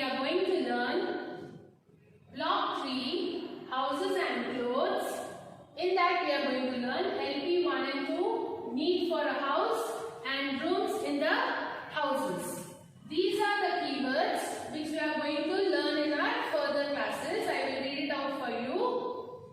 are going to learn Block 3, Houses and Clothes. In that we are going to learn LP 1 and 2, Need for a House and Rooms in the Houses. These are the keywords which we are going to learn in our further classes. I will read it out for you.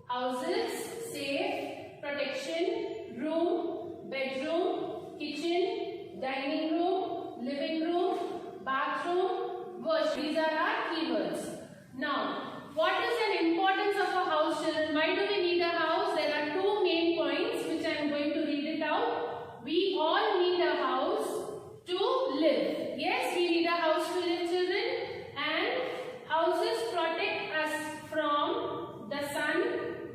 Houses, safe, protection, room, bedroom, kitchen, dining room, living room, bathroom, wash. These are our keywords. Now, what is the importance of a house, children? Why do we need a house? There are two main points which I am going to read it out. We all need a house to live. Yes, we need a house to live, children. And houses protect us from the sun,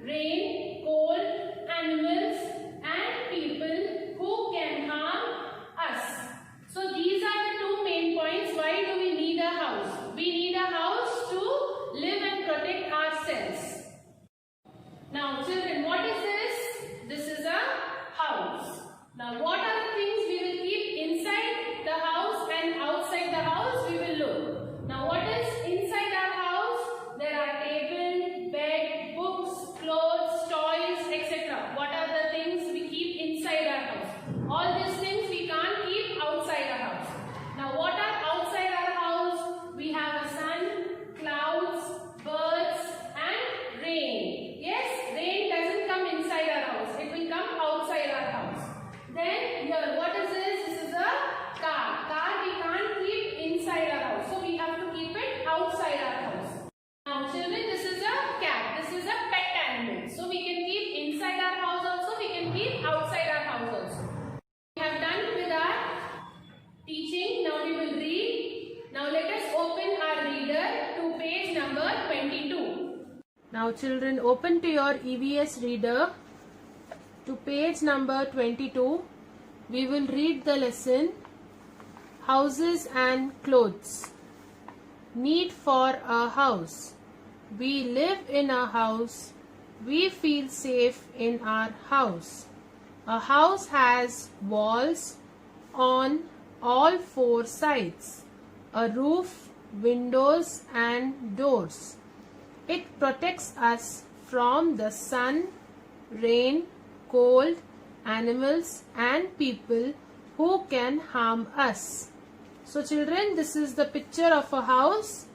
rain, cold, animals and people who can harm us. So these are the two main points. Why do we need a house? We need a house to live and protect ourselves. Now children, what is this? This is a house. Now what are the things we will keep inside the house and outside the house? We will look. Now what is inside our house? There are table, bed, books, clothes, toys, etc. What are the things we keep inside our house? All these things we can't keep outside our house. Now what are outside our house? We have a sun, clouds, birds and rain. Yes, rain doesn't come inside our house. It will come outside our house. Then here, what is this? This is a car. Car we can't keep inside our house. So we have to keep it outside our house. Now children, this is a cat. This is a pet animal. So we can keep inside our house also. We can keep outside our house also. We have done with our teaching. Now we will read. Now let us open our reader to page number 22. Now children, open to your EVS reader to page number 22. We will read the lesson Houses and Clothes. Need for a house. We live in a house. We feel safe in our house. A house has walls on all four sides, a roof, windows and doors. It protects us from the sun, rain, cold, animals and people who can harm us. So children, this is the picture of a house.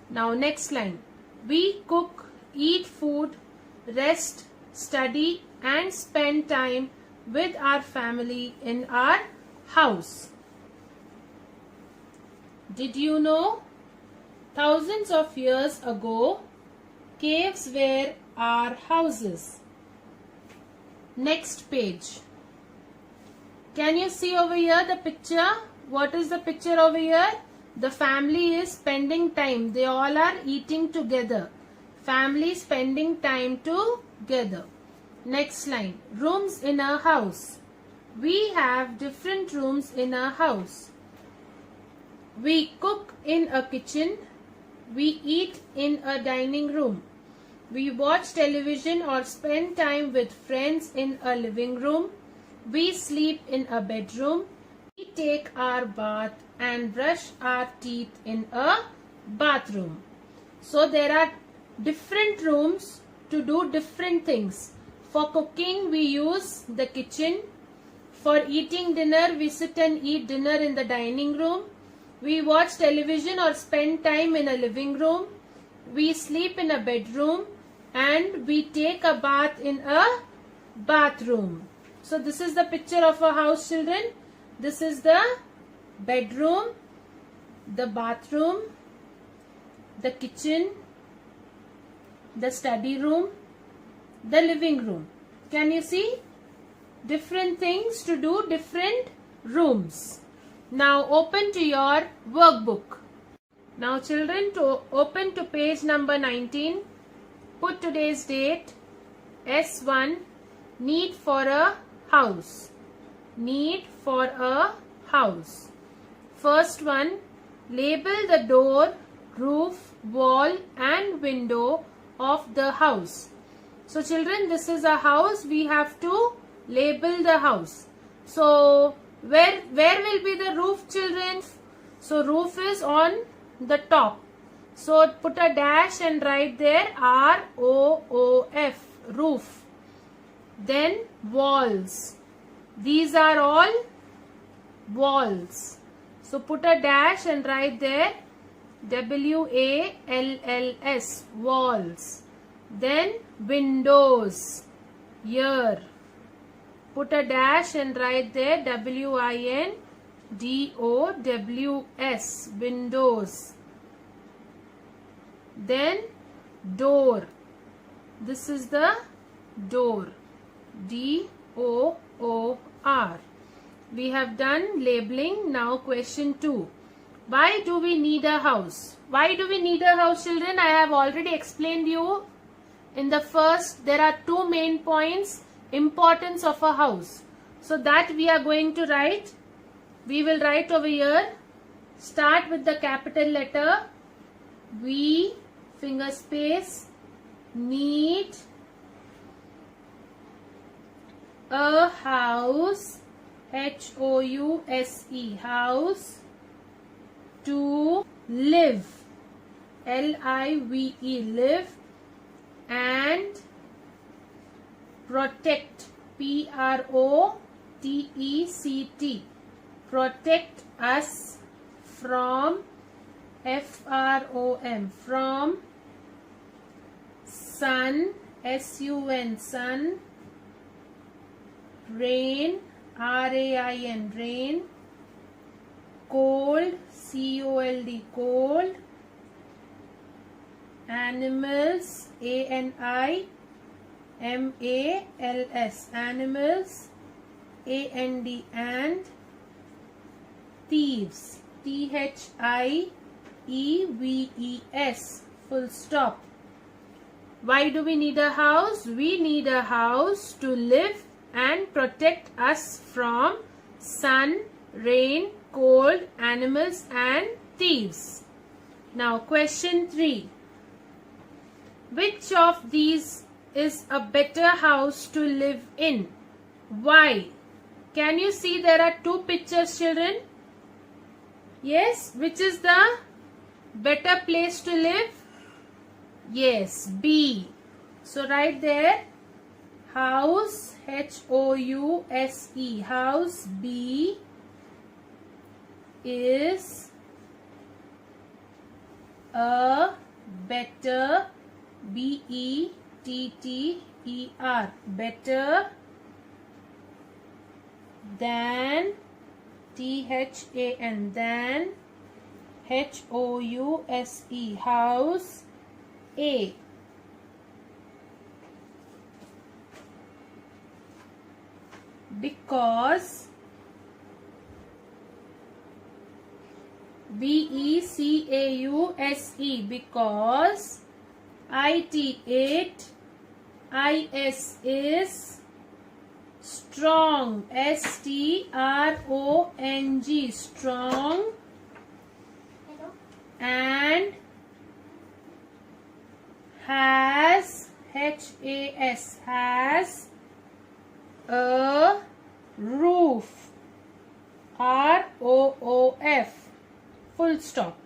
Now next line. We cook, eat food, rest, study and spend time with our family in our house. Did you know? Thousands of years ago, caves were our houses. Next page. Can you see over here the picture? What is the picture over here? The family is spending time. They all are eating together. Family spending time together. Next line. Rooms in a house. We have different rooms in a house. We cook in a kitchen. We eat in a dining room. We watch television or spend time with friends in a living room. We sleep in a bedroom. We take our bath and brush our teeth in a bathroom. So there are different rooms to do different things. For cooking we use the kitchen. For eating dinner we sit and eat dinner in the dining room. We watch television or spend time in a living room. We sleep in a bedroom and we take a bath in a bathroom. So this is the picture of a house, children. This is the bedroom, the bathroom, the kitchen, the study room, the living room. Can you see? Different things to do different rooms. Now open to your workbook. Now children, to open to page number 19. Put today's date. S1. Need for a house. Need for a house. First one. Label the door, roof, wall and window of the house. So children, this is a house. We have to label the house. So where will be the roof, children? So roof is on the top. So put a dash and write there R-O-O-F, roof. Then walls. These are all walls. So put a dash and write there W-A-L-L-S, walls. Then windows, here. Put a dash and write there W-I-N-D-O-W-S, windows. Then door. This is the door, D-O-O-R. We have done labeling. Now question 2. Why do we need a house? Why do we need a house, children? I have already explained you in the first. There are two main points. Importance of a house. So that we are going to write. We will write over here. Start with the capital letter. We, finger space, need a house, H-O-U-S-E, house, to live, L-I-V-E, live, and protect, P-R-O-T-E-C-T, protect us from, F-R-O-M, from sun, S-U-N, sun, rain, R-A-I-N, rain, cold, C-O-L-D, cold, animals, A-N-I-M-A-L-S, animals, A-N-D, and thieves, T-H-I-E-V-E-S, full stop. Why do we need a house? We need a house to live and protect us from sun, rain, cold, animals, and thieves. Now question 3. Which of these is a better house to live in? Why? Can you see there are two pictures, children? Yes, which is the better place to live? Yes, B. So write there house, H-O-U-S-E, house, B, is a better, B-E-T-T-E-R, better than, T-H-A-N, than, H-O-U-S-E, house, A. Because, B-E-C-A-U-S-E, because, IT, I-S is strong, S-T-R-O-N-G, strong, and has, H-A-S, has a roof, R-O-O-F, full stop.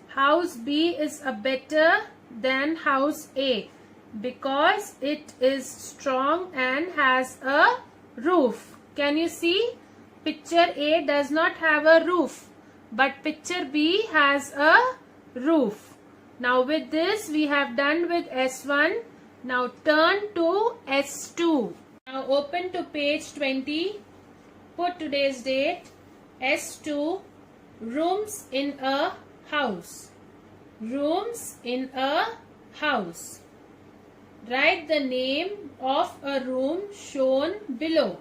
House B is a better than house A because it is strong and has a roof. Can you see? Picture A does not have a roof, but picture B has a roof. Now with this we have done with S1. Now turn to S2. Now open to page 20. Put today's date. S2. Rooms in a house. Rooms in a house. Write the name of a room shown below.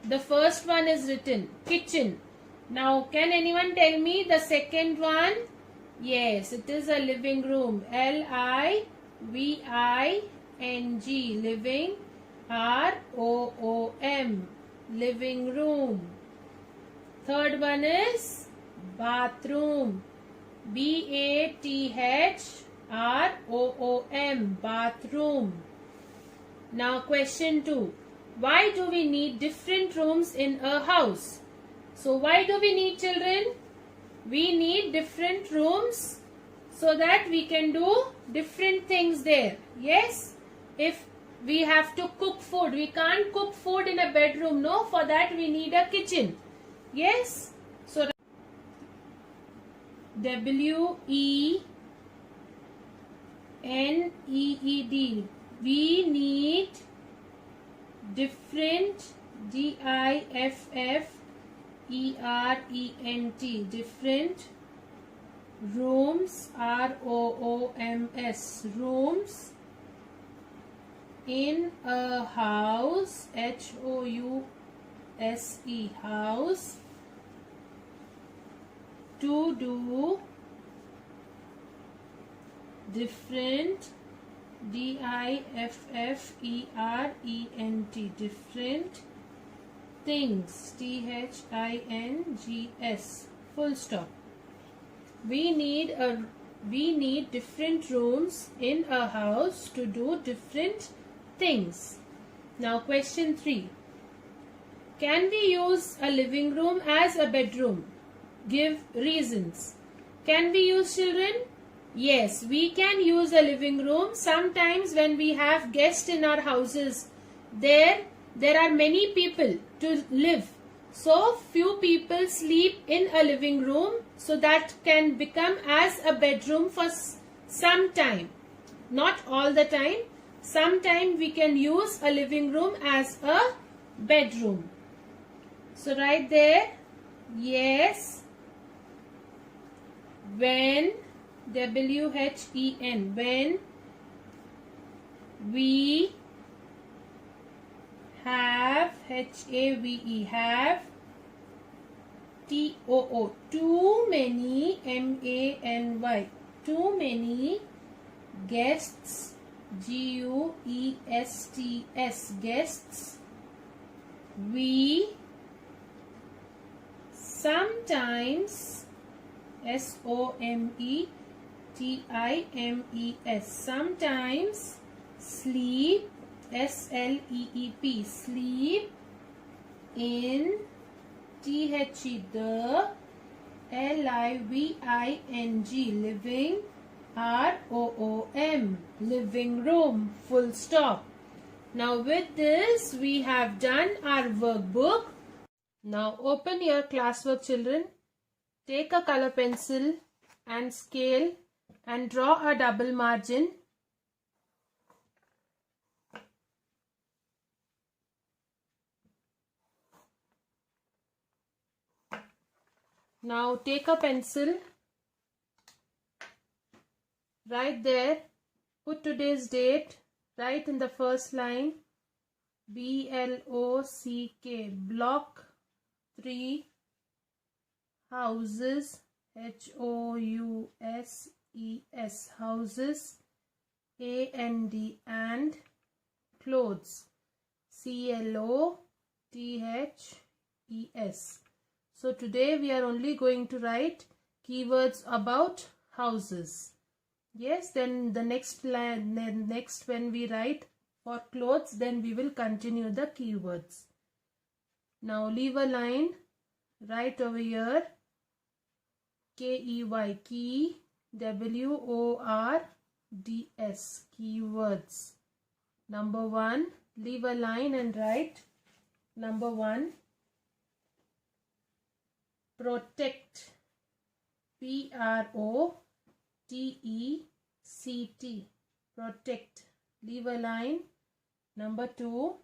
The first one is written kitchen. Now can anyone tell me the second one? Yes, it is a living room. L-I-V-I-N-G, living, R-O-O-M, living room. Third one is bathroom. B-A-T-H-R-O-O-M, bathroom. Now question 2. Why do we need different rooms in a house? So why do we need, children? We need different rooms so that we can do different things there. Yes? If we have to cook food, we can't cook food in a bedroom. No, for that we need a kitchen. Yes? So WENEED. We need different, DIFFERENT, different rooms, ROOMS, rooms in a house, HOUSE, house, to do different, DIFFERENT, different things, THINGS, full stop. We need different rooms in a house to do different things. Now question 3. Can we use a living room as a bedroom? Give reasons. Can we use, children? Yes, we can use a living room. Sometimes when we have guests in our houses, there are many people to live. So few people sleep in a living room, so that can become as a bedroom for some time. Not all the time. Sometime we can use a living room as a bedroom. So write there, yes, when, WHEN, when we have, HAVE, have, TOO, too many, MANY, too many guests, GUESTS, guests, we sometimes, SOMETIMES, sometimes sleep, SLEEP, sleep in, THE, the, LIVING, living, ROOM, living room, full stop. Now with this we have done our workbook. Now open your classwork, children. Take a color pencil and scale and draw a double margin. Now take a pencil, write there, put today's date, write in the first line, BLOCK, block 3, houses, HOUSES, houses, and clothes, CLOTHES. So today we are only going to write keywords about houses. Yes, then the next when we write for clothes, then we will continue the keywords. Now leave a line, write over here, KEY, key, WORDS, keywords. Number 1, leave a line and write number 1, protect, PROTECT, protect, leave a line. Number 2,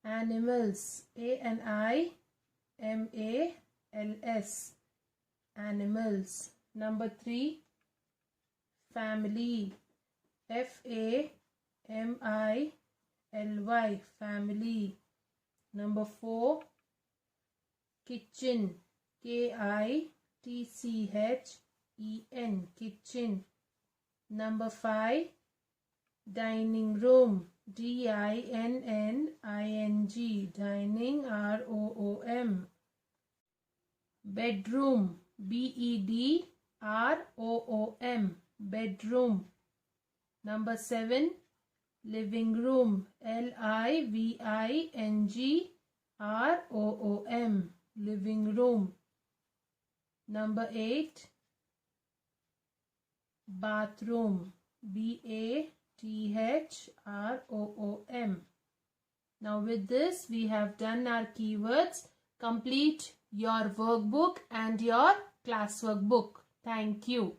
animals, ANIMALS, animals. Number 3, family, FAMILY, family. Number 4, kitchen, KITCHEN, kitchen. Number 5, dining room, DINNING, dining, ROOM. Bedroom, BEDROOM, bedroom. Number 7, living room, LIVINGROOM, living room. Number 8, bathroom. BATHROOM. Now with this we have done our keywords. Complete your workbook and your classwork book. Thank you.